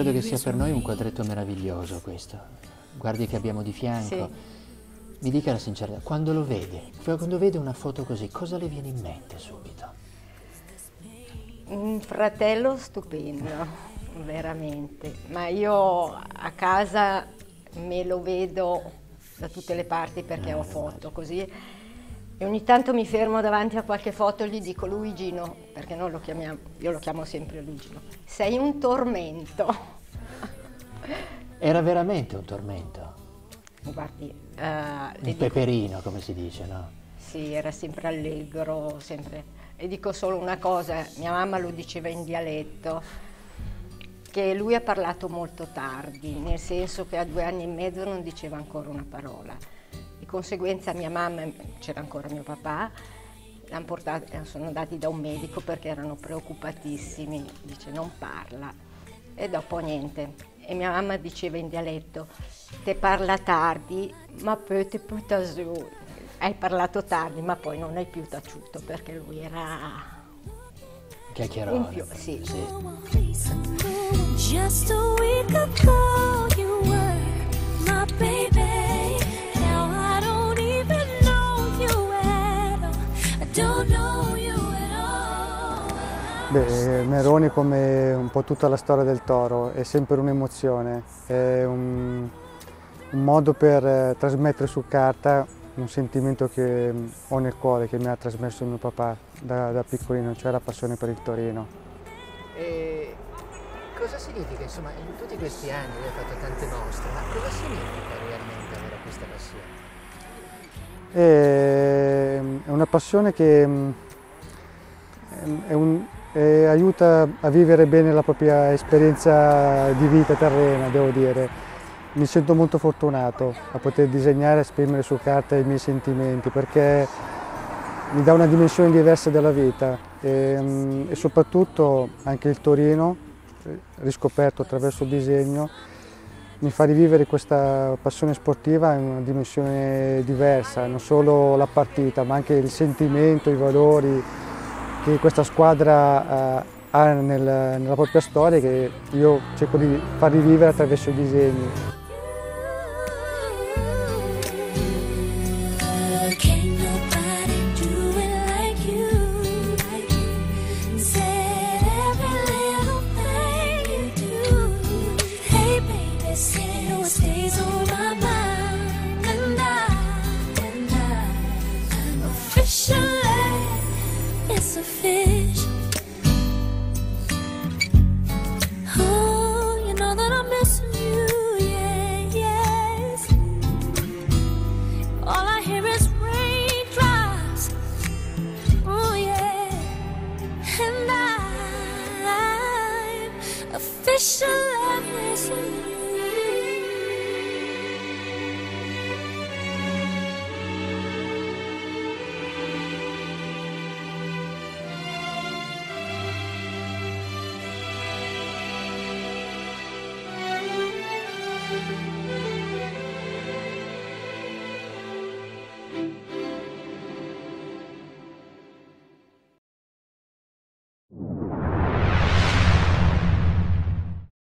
credo che sia per noi un quadretto meraviglioso questo. Guardi che abbiamo di fianco. Sì. Mi dica la sincerità, quando lo vede, quando vede una foto così, cosa le viene in mente subito? Un fratello stupendo, veramente. Ma io a casa me lo vedo da tutte le parti perché ho foto così. E ogni tanto mi fermo davanti a qualche foto e gli dico: Luigino, perché noi lo chiamiamo, io lo chiamo sempre Luigino, sei un tormento. Era veramente un tormento. Guardi, Un peperino, come si dice, no? sì, era sempre allegro, sempre. E dico solo una cosa, mia mamma lo diceva in dialetto, che lui ha parlato molto tardi, nel senso che a 2 anni e mezzo non diceva ancora una parola. Di conseguenza mia mamma, c'era ancora mio papà, l'hanno portato, sono andati da un medico perché erano preoccupatissimi, dice non parla. E dopo niente. E mia mamma diceva in dialetto, te parla tardi, ma poi te butta giù. Hai parlato tardi, ma poi non hai più taciuto, perché lui era Chiacchierone. sì. Just a week ago you were my baby. Now I don't even know you at all. I don't know you at all. Beh, Meroni, come un po' tutta la storia del Toro, è sempre un'emozione, è un modo per trasmettere su carta un sentimento che ho nel cuore, che mi ha trasmesso mio papà da piccolino, cioè la passione per il Torino. E cosa significa, insomma, in tutti questi anni lei ha fatto tante mostre, ma cosa significa realmente avere questa passione? È una passione che aiuta a vivere bene la propria esperienza di vita terrena, devo dire. Mi sento molto fortunato a poter disegnare e esprimere su carta i miei sentimenti, perché mi dà una dimensione diversa della vita e soprattutto anche il Torino, riscoperto attraverso il disegno, mi fa rivivere questa passione sportiva in una dimensione diversa, non solo la partita ma anche il sentimento, i valori che questa squadra ha nella propria storia, che io cerco di far rivivere attraverso i disegni. Say